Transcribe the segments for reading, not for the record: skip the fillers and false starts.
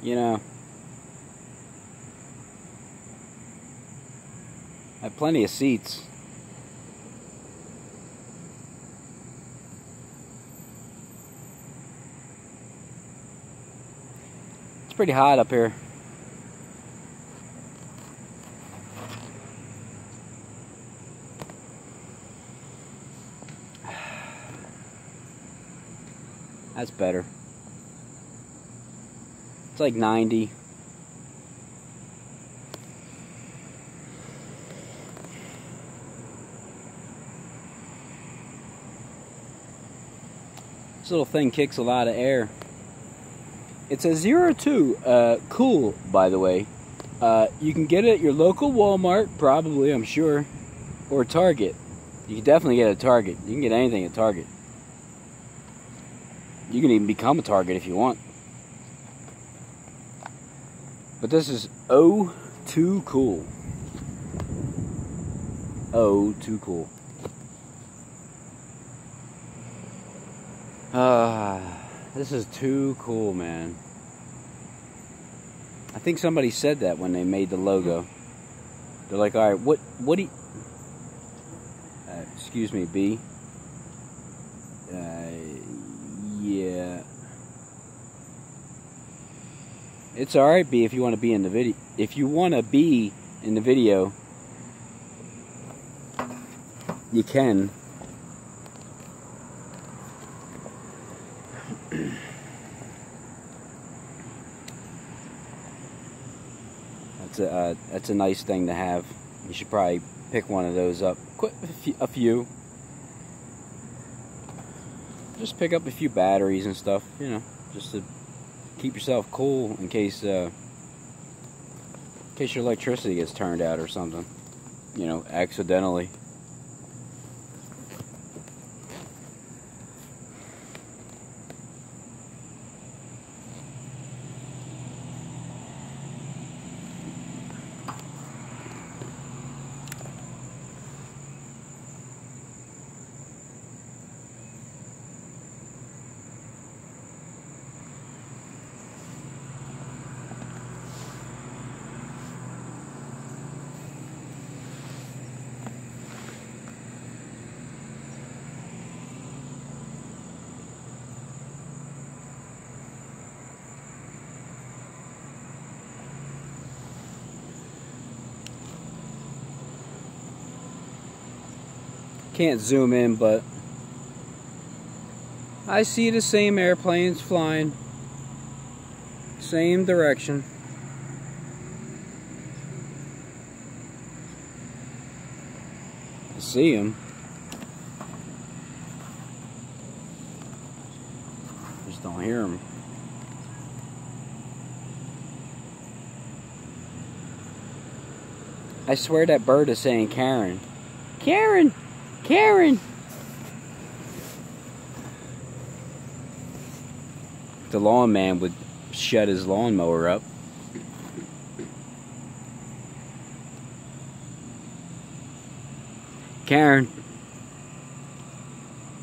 you know, I have plenty of seats. It's pretty hot up here. That's better. It's like 90. This little thing kicks a lot of air. It's a 02 cool, by the way. You can get it at your local Walmart, probably, I'm sure, or Target. You can definitely get it at Target. You can get anything at Target. You can even become a Target if you want. But this is too cool. Too cool. This is too cool, man. I think somebody said that when they made the logo. They're like, all right, what do you... excuse me, B. Yeah. It's all right, B, if you want to be in the video. If you want to be in the video, you can. That's a nice thing to have. You should probably pick one of those up. A few. Just pick up a few batteries and stuff, you know, just to keep yourself cool in case your electricity gets turned out or something, you know, accidentally. Can't zoom in, but I see the same airplanes flying, same direction. I see them. Just don't hear them. I swear that bird is saying Karen. Karen! Karen! The lawn man would shut his lawnmower up. Karen,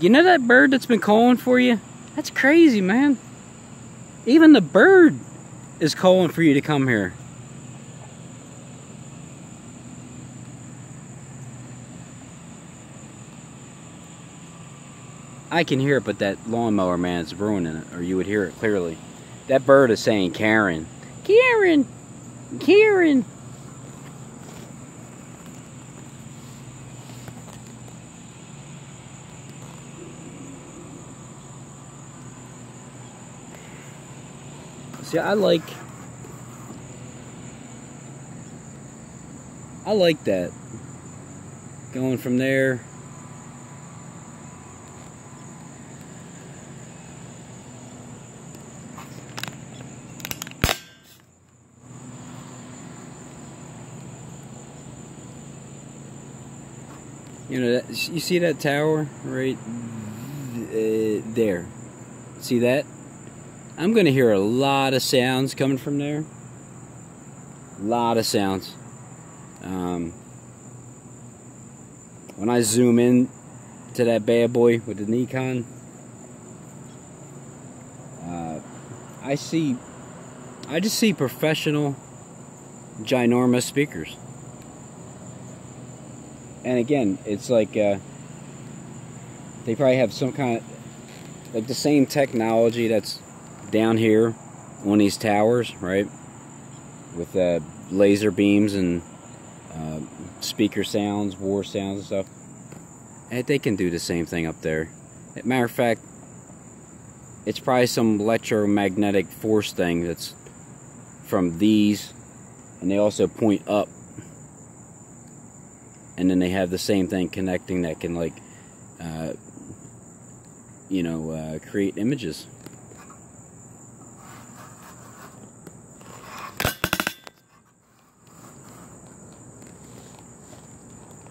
you know that bird that's been calling for you? That's crazy, man. Even the bird is calling for you to come here. I can hear it, but that lawnmower man is ruining it, or you would hear it clearly. That bird is saying Karen. Karen! Karen! See, I like that. Going from there. You know, you see that tower right there? See that? I'm going to hear a lot of sounds coming from there. A lot of sounds. When I zoom in to that bad boy with the Nikon, I see I just see professional, ginormous speakers. And again, it's like they probably have some kind of, like the same technology that's down here on these towers, right? With laser beams and speaker sounds, war sounds and stuff. And they can do the same thing up there. As a matter of fact, it's probably some electromagnetic force thing that's from these, and they also point up. And then they have the same thing connecting that can, like, create images.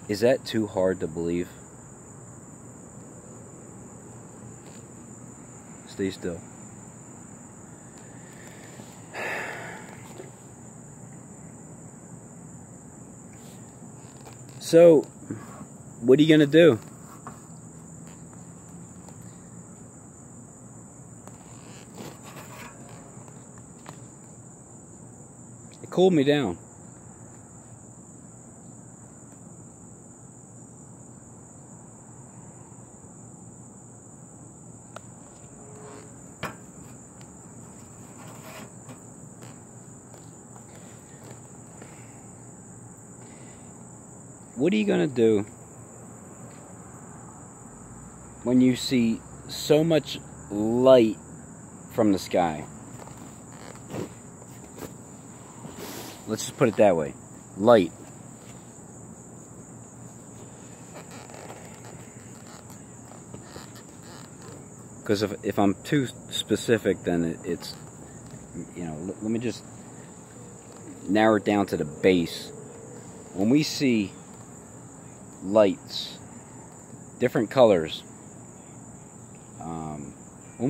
Is that too hard to believe? Stay still. So, what are you gonna do? It cooled me down. What are you gonna do when you see so much light from the sky? Let's just put it that way. Light. Because if I'm too specific, then it's, let me just narrow it down to the base. When we see lights, different colors, when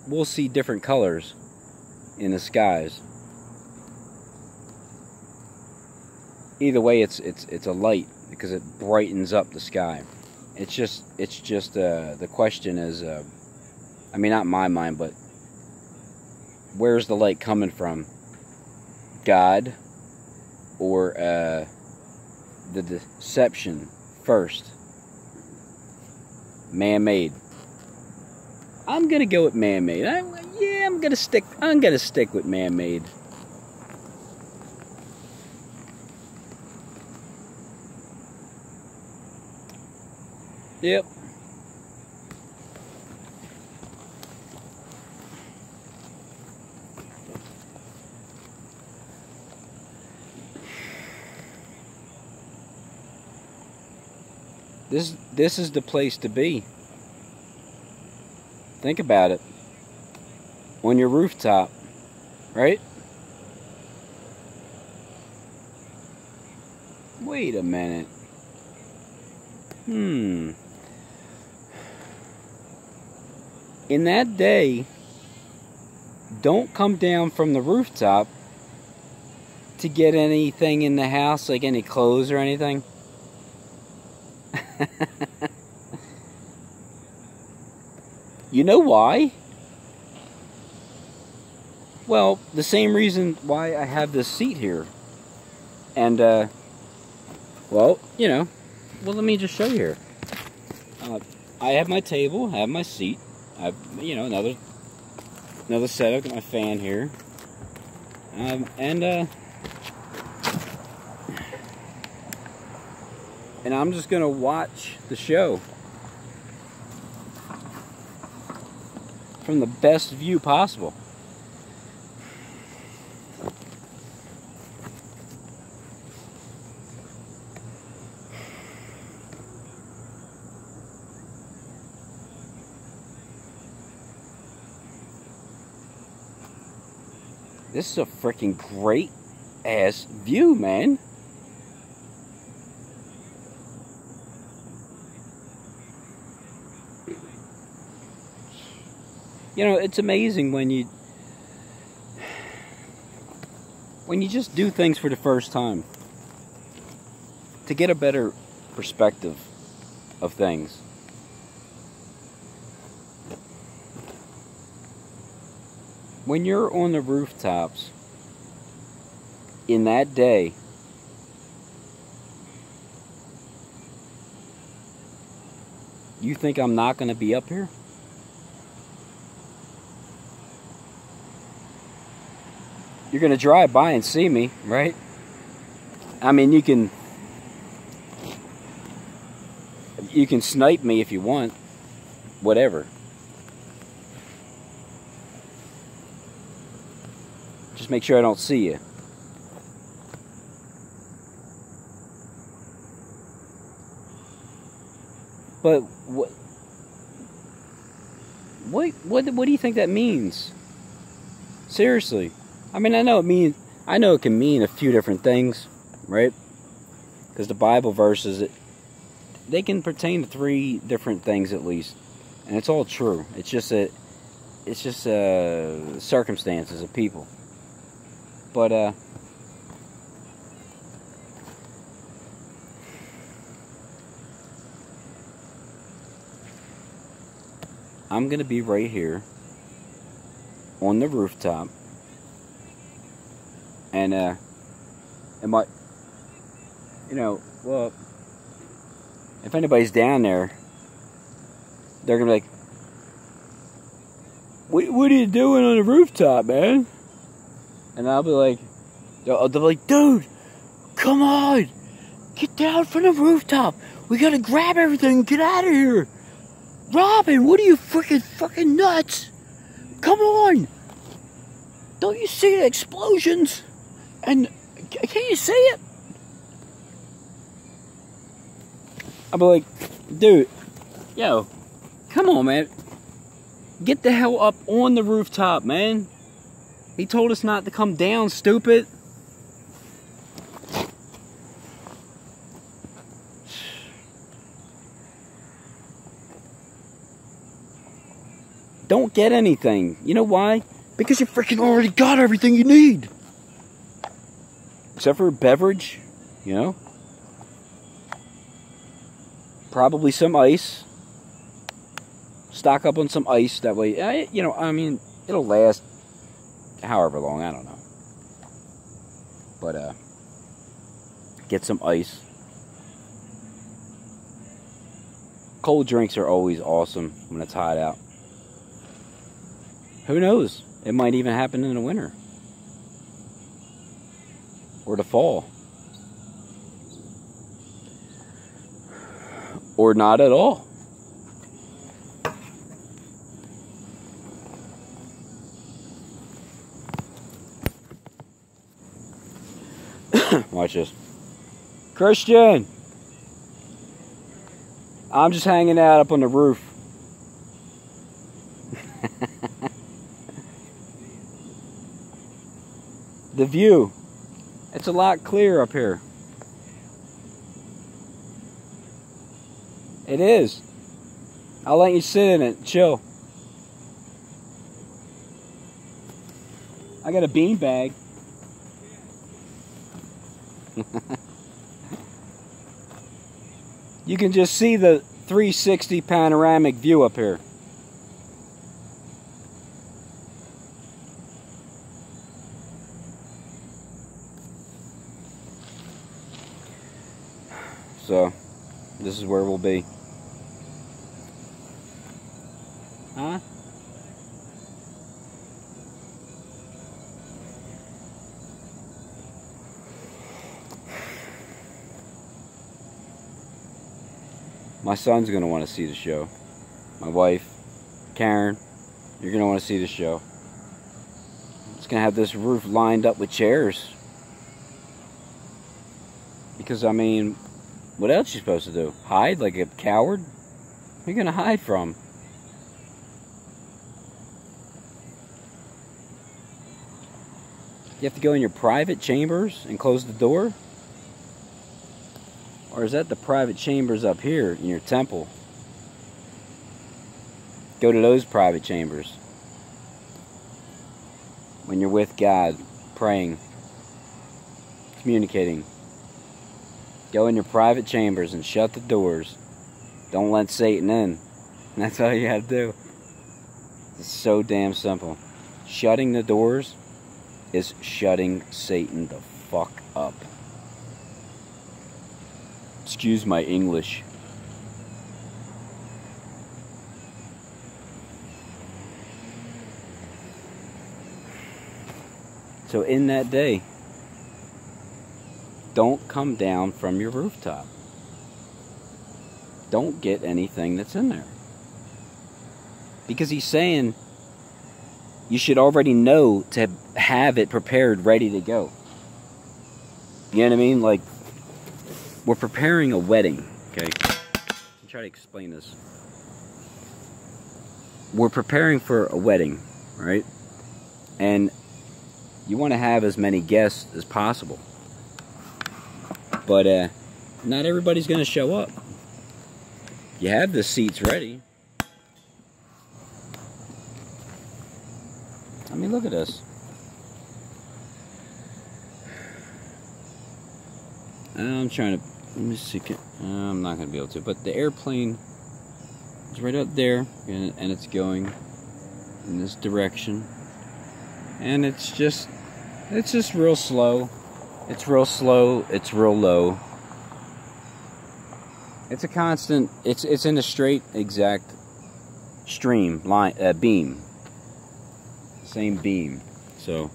we'll see different colors in the skies. Either way, it's a light because it brightens up the sky. It's just the question is, I mean, not in my mind, but where's the light coming from? God or the deception first? Man-made. I'm gonna go with man-made. I'm gonna stick with man-made. Yep. This is the place to be. Think about it. On your rooftop, right? Wait a minute. In that day, don't come down from the rooftop to get anything in the house, like any clothes or anything. You know why? Well, the same reason why I have this seat here. And, well, let me just show you here. I have my table, I have my seat, I have, another setup, got my fan here. And I'm just gonna watch the show from the best view possible. This is a freaking great ass view, man. It's amazing when you just do things for the first time to get a better perspective of things. when you're on the rooftops in that day, you think I'm not going to be up here? You're going to drive by and see me, right? I mean, you can snipe me if you want. Whatever. Just make sure I don't see you. But what do you think that means? Seriously. I mean, I know it can mean a few different things, right? Because the Bible verses, they can pertain to 3 different things at least, and it's all true. It's just circumstances of people. But I'm gonna be right here on the rooftop. And my, well, if anybody's down there, they're gonna be like, "What are you doing on the rooftop, man?" And I'll be like, they'll be like, "Dude, come on, get down from the rooftop. We gotta grab everything and get out of here. Robin, what are you fucking nuts? Come on! Don't you see the explosions? And can't you see it?" I'll be like, "Dude, yo, come on, man. Get the hell up on the rooftop, man. He told us not to come down, stupid." Don't get anything. You know why? Because you freaking already got everything you need. Except for a beverage, Probably some ice. Stock up on some ice. That way, I mean, it'll last however long. I don't know. But, get some ice. Cold drinks are always awesome when it's hot out. Who knows? It might even happen in the winter. Or the fall. Or not at all. Watch this. Christian! I'm just hanging out up on the roof. The view. It's a lot clearer up here. It is. I'll let you sit in it. Chill. I got a bean bag. You can just see the 360 panoramic view up here. So, this is where we'll be. Huh? My son's going to want to see the show. My wife, Karen, you're going to want to see the show. It's going to have this roof lined up with chairs. Because, I mean, what else are you supposed to do? Hide like a coward? Who are you going to hide from? You have to go in your private chambers and close the door? Or is that the private chambers up here in your temple? Go to those private chambers. When you're with God, praying, communicating. Go in your private chambers and shut the doors. Don't let Satan in. That's all you gotta do. It's so damn simple. shutting the doors is shutting Satan the fuck up. Excuse my English. So in that day, don't come down from your rooftop. Don't get anything that's in there. Because he's saying you should already know to have it prepared, ready to go. You know what I mean? Like, we're preparing a wedding, okay? I'll try to explain this. We're preparing for a wedding, right? And you want to have as many guests as possible. But not everybody's going to show up. You have the seats ready. I mean, look at this. I'm trying to, let me see, I'm not going to be able to, but the airplane is right up there, and it's going in this direction, and it's just real slow. It's real slow, it's real low. It's a constant, it's in a straight, exact stream, line, beam. Same beam, so.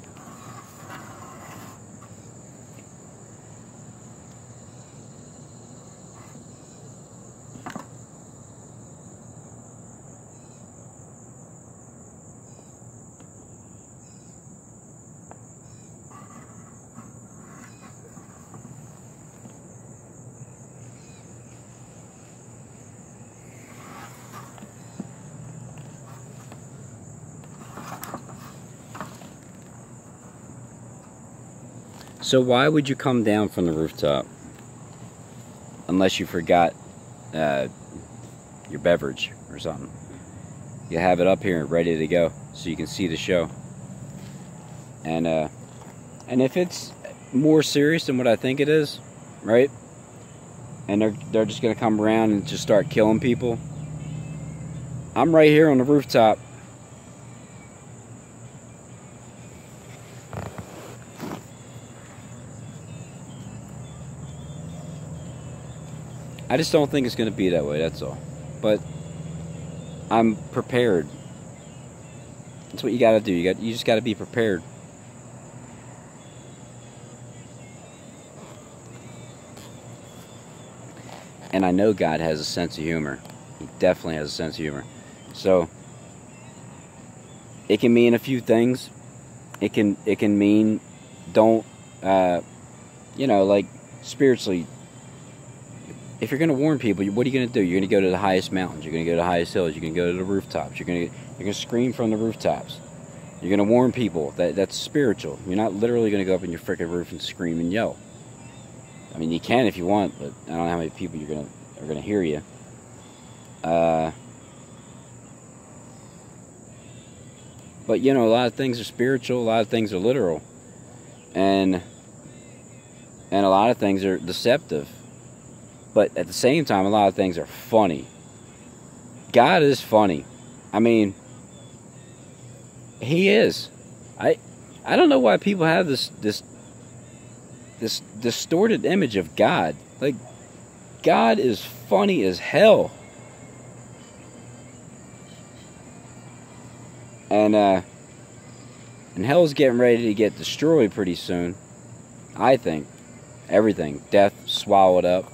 So why would you come down from the rooftop? Unless you forgot your beverage or something. You have it up here ready to go so you can see the show. And if it's more serious than what I think it is, right? And they're just gonna come around and just start killing people. I'm right here on the rooftop. I just don't think it's going to be that way, that's all. But I'm prepared. That's what you got to do. You just got to be prepared. And I know God has a sense of humor. He definitely has a sense of humor. So it can mean a few things. It can mean don't like spiritually. If you're going to warn people, what are you going to do? You're going to go to the highest mountains. You're going to go to the highest hills. You're going to go to the rooftops. You're going to scream from the rooftops. You're going to warn people. That's spiritual. You're not literally going to go up in your frickin' roof and scream and yell. I mean, you can if you want, but I don't know how many people are going to hear you. But a lot of things are spiritual. A lot of things are literal, and a lot of things are deceptive. But at the same time, a lot of things are funny. God is funny. I mean, He is. I don't know why people have this distorted image of God. Like, God is funny as hell. And hell's getting ready to get destroyed pretty soon. I think. Everything. Death swallowed up.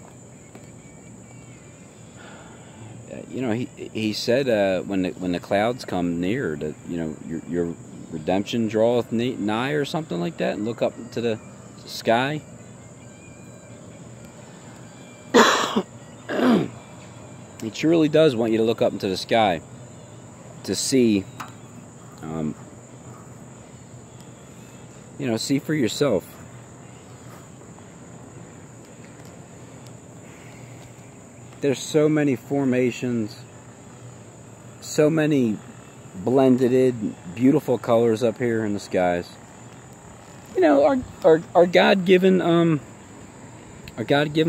He said when the clouds come near, that your redemption draweth nigh, or something like that, and look up to the sky. He truly does want you to look up into the sky to see, see for yourself. There's so many formations, so many blended, beautiful colors up here in the skies. Our God-given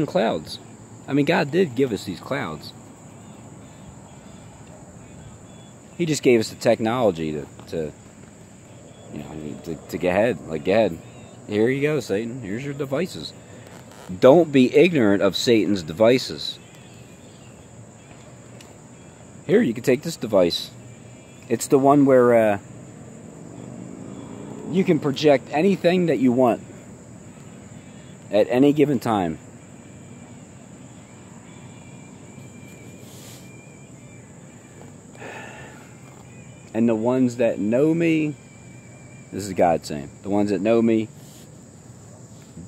clouds. I mean, God did give us these clouds. He just gave us the technology to You know, to get ahead. Like, get ahead. Here you go, Satan. Here's your devices. Don't be ignorant of Satan's devices. Here, you can take this device. It's the one where you can project anything that you want at any given time. And the ones that know me, this is God saying, the ones that know me,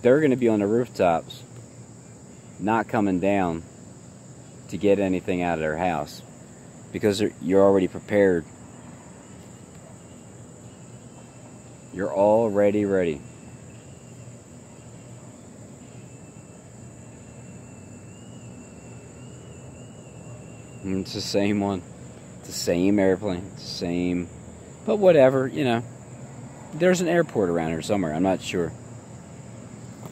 they're going to be on the rooftops, not coming down to get anything out of their house, because you're already prepared. You're already ready. And it's the same one. It's the same airplane. It's the same. But whatever, you know. There's an airport around here somewhere. I'm not sure.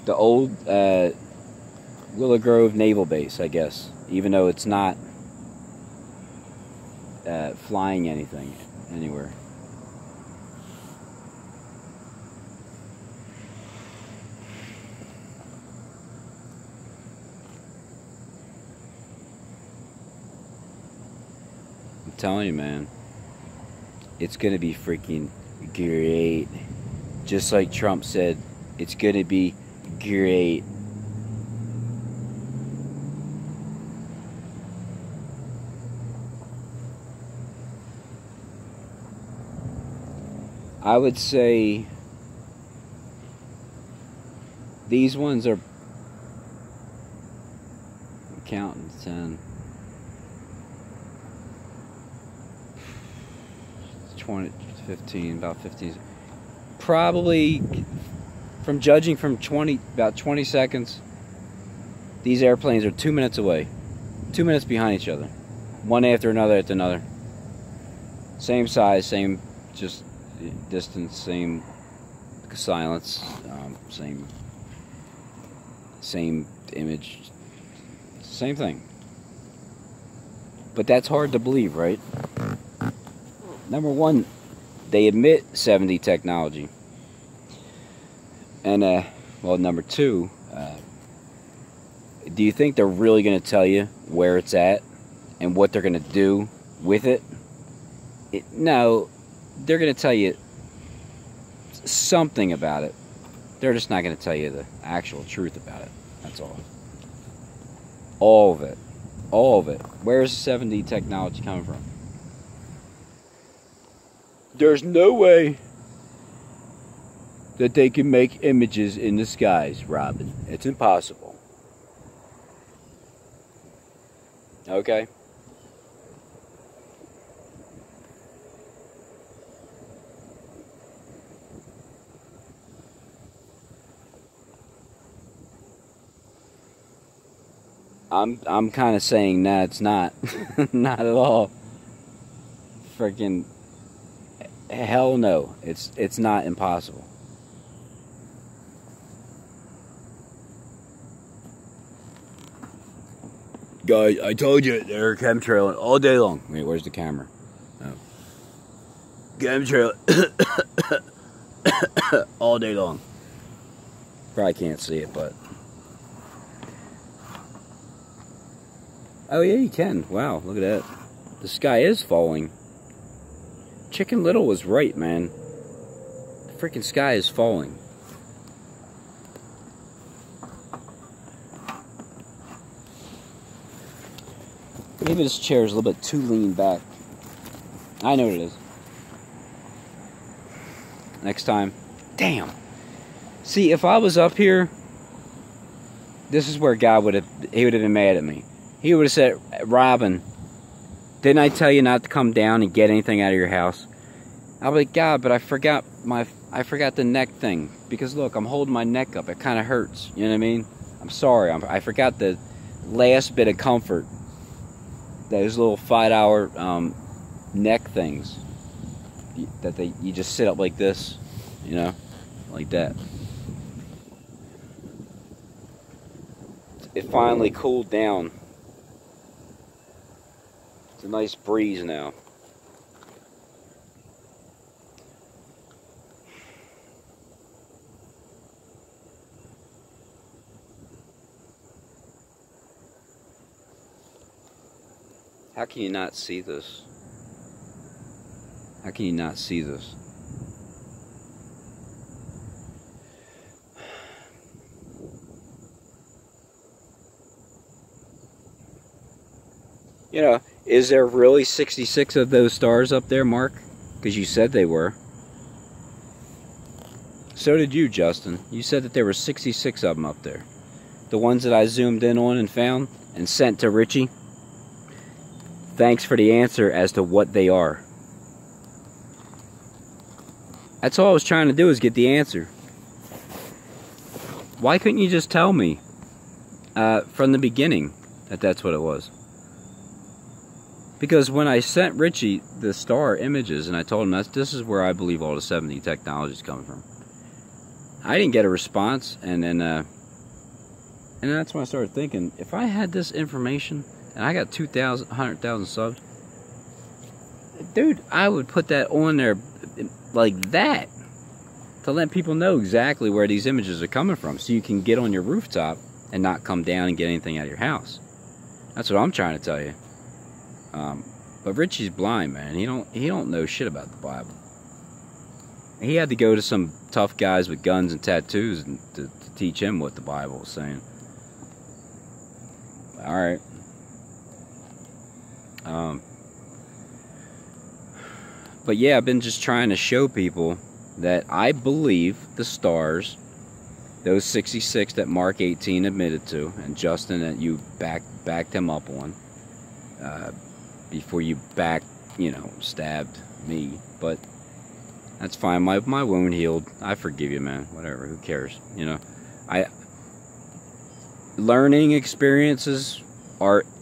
The old Willow Grove Naval Base, I guess. Even though it's not flying anything anywhere. I'm telling you, man. It's going to be freaking great. Just like Trump said, it's going to be great. I would say these ones are, I'm counting 10, 20, 15, about 15. Probably, from judging from about 20 seconds, these airplanes are 2 minutes away. 2 minutes behind each other. One after another. Same size, same just distance, same silence, same image, same thing. But that's hard to believe, right? Number one, they admit 7D technology. And, well, number two, do you think they're really going to tell you where it's at and what they're going to do with it? No, they're going to tell you something about it. They're just not going to tell you the actual truth about it. That's all. All of it. All of it. Where's the 7D technology coming from? There's no way that they can make images in the skies, Robin. It's impossible. Okay? I'm kind of saying that it's not. Not at all. Freaking hell no. It's not impossible. Guys, I told you they're chemtrailing all day long. Wait, where's the camera? Oh. Chemtrail all day long. Probably can't see it, but oh yeah, you can. Wow, look at that. The sky is falling. Chicken Little was right, man. The freaking sky is falling. Maybe this chair is a little bit too lean back. I know what it is. Next time. Damn. See, if I was up here, this is where God would have been mad at me. He would have said, Robin, didn't I tell you not to come down and get anything out of your house? I'll be like, God, but I forgot the neck thing. Because look, I'm holding my neck up. It kind of hurts. You know what I mean? I'm sorry. I forgot the last bit of comfort. Those little 5-hour neck things that you just sit up like this, you know, like that. It finally cooled down. It's a nice breeze now. How can you not see this? How can you not see this? You know, is there really 66 of those stars up there, Mark? Because you said they were. So did you, Justin. You said that there were 66 of them up there. The ones that I zoomed in on and found and sent to Richie. Thanks for the answer as to what they are. That's all I was trying to do, is get the answer. Why couldn't you just tell me from the beginning that that's what it was? Because when I sent Richie the star images and I told him this is where I believe all the 70 technology is coming from, I didn't get a response, and then that's when I started thinking, if I had this information and I got 100,000 subs, dude, I would put that on there like that to let people know exactly where these images are coming from, so you can get on your rooftop and not come down and get anything out of your house. That's what I'm trying to tell you. But Richie's blind, man. He don't know shit about the Bible. He had to go to some tough guys with guns and tattoos to teach him what the Bible was saying. All right. But yeah, I've been just trying to show people that I believe the stars, those 66 that Mark 18 admitted to, and Justin that you backed him up on, before you stabbed me. But that's fine. My wound healed. I forgive you, man. Whatever. Who cares? You know, learning experiences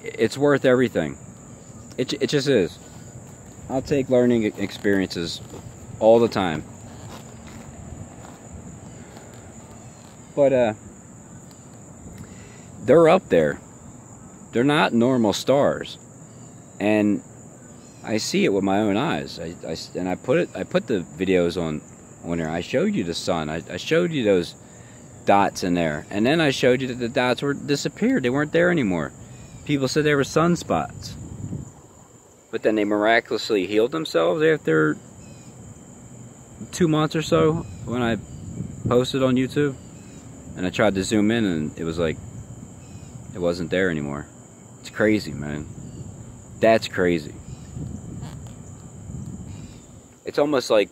it's worth everything. It just is. I'll take learning experiences all the time. But they're up there. They're not normal stars. And I see it with my own eyes. I put the videos on there. I showed you the sun. I showed you those dots in there, and then I showed you that the dots were disappeared. They weren't there anymore. People said they were sunspots, but then they miraculously healed themselves after 2 months or so when I posted on YouTube, and I tried to zoom in, and it was like it wasn't there anymore. It's crazy, man. That's crazy. It's almost like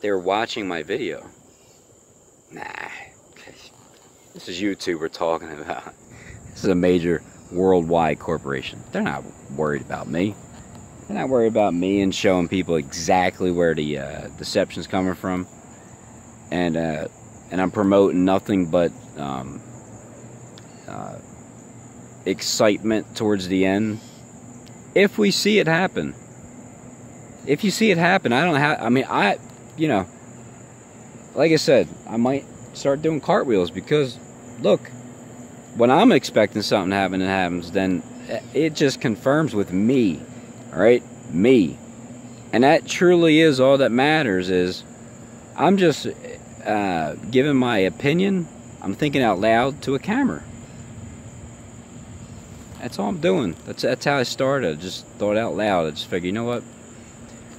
they're watching my video. Nah. This is YouTube we're talking about. This is a major worldwide corporation. They're not worried about me. They're not worried about me and showing people exactly where the deception's coming from. And I'm promoting nothing but excitement towards the end. If we see it happen. If you see it happen, I don't have, like I said, I might start doing cartwheels, because look, when I'm expecting something to happen and it happens, then it just confirms with me, all right? Me. And that truly is all that matters. Is I'm just giving my opinion. I'm thinking out loud to a camera. That's all I'm doing. That's how I started. I just thought out loud. I just figured, you know what?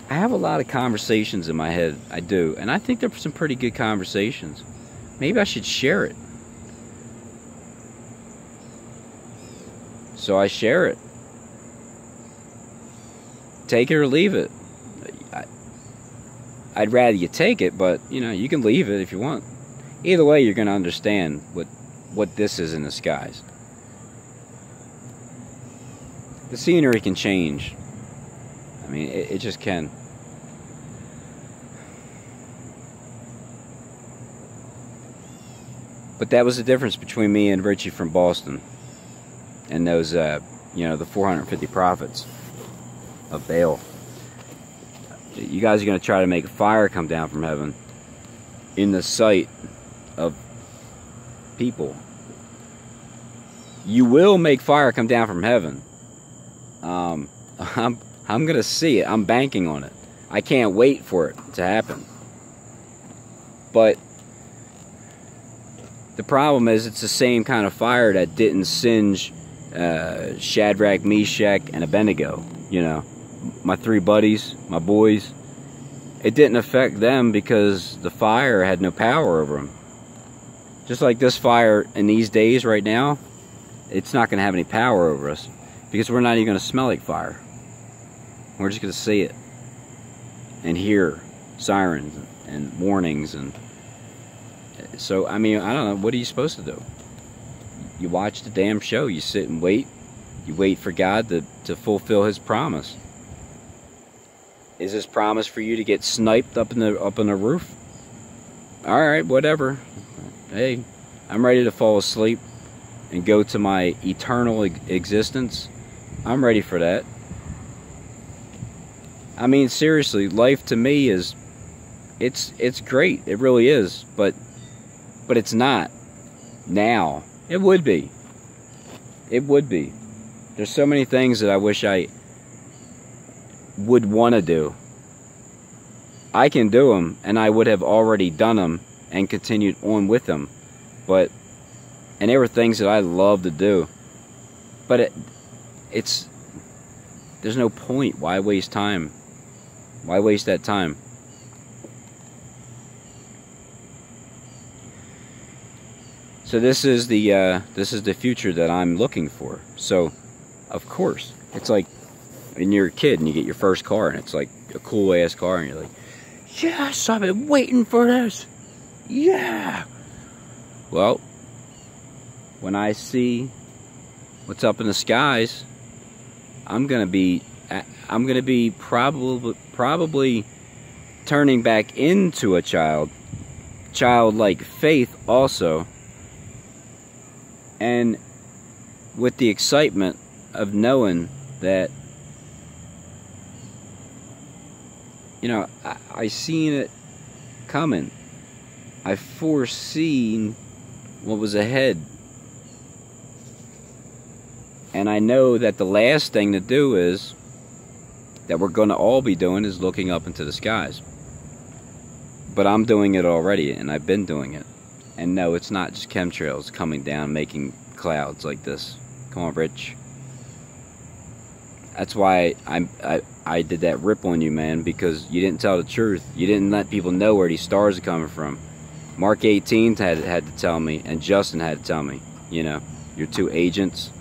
I have a lot of conversations in my head. I do. And I think they're some pretty good conversations. Maybe I should share it. So I share it. Take it or leave it. I'd rather you take it, but you can leave it if you want. Either way, you're going to understand what this is in the skies. The scenery can change. I mean, it just can. But that was the difference between me and Richie from Boston. And those, the 450 prophets of Baal. You guys are going to try to make a fire come down from heaven in the sight of people. You will make fire come down from heaven. I'm gonna see it. I'm banking on it. I can't wait for it to happen. But the problem is, it's the same kind of fire that didn't singe Shadrach, Meshach, and Abednego. You know, my 3 buddies, my boys. It didn't affect them because the fire had no power over them. Just like this fire in these days right now, it's not going to have any power over us because we're not even going to smell like fire. We're just going to see it and hear sirens and warnings. And so, I mean, I don't know, what are you supposed to do? You watch the damn show, you sit and wait. You wait for God to fulfill His promise. Is His promise for you to get sniped up in the roof? All right, whatever. Hey, I'm ready to fall asleep and go to my eternal existence. I'm ready for that. I mean, seriously, life to me is, it's great. It really is, but it's not now. It would be. It would be. There's so many things that I wish I would want to do. I can do them, and I would have already done them and continued on with them. And they were things that I love to do. But there's no point. Why waste time? Why waste that time? So this is the future that I'm looking for. So, of course, it's like when you're a kid and you get your first car and it's like a cool ass car and you're like, yes, I've been waiting for this. Yeah. Well, when I see what's up in the skies, I'm gonna be probably turning back into a childlike faith also, and with the excitement of knowing that, you know, I seen it coming. I foreseen what was ahead. And I know that the last thing to do is, that we're going to all be doing, is looking up into the skies. But I'm doing it already, and I've been doing it. And no, it's not just chemtrails coming down making clouds like this. Come on, Rich. That's why I did that rip on you, man, because you didn't tell the truth. You didn't let people know where these stars are coming from. Mark 18 had to tell me, and Justin had to tell me. You know, your 2 agents.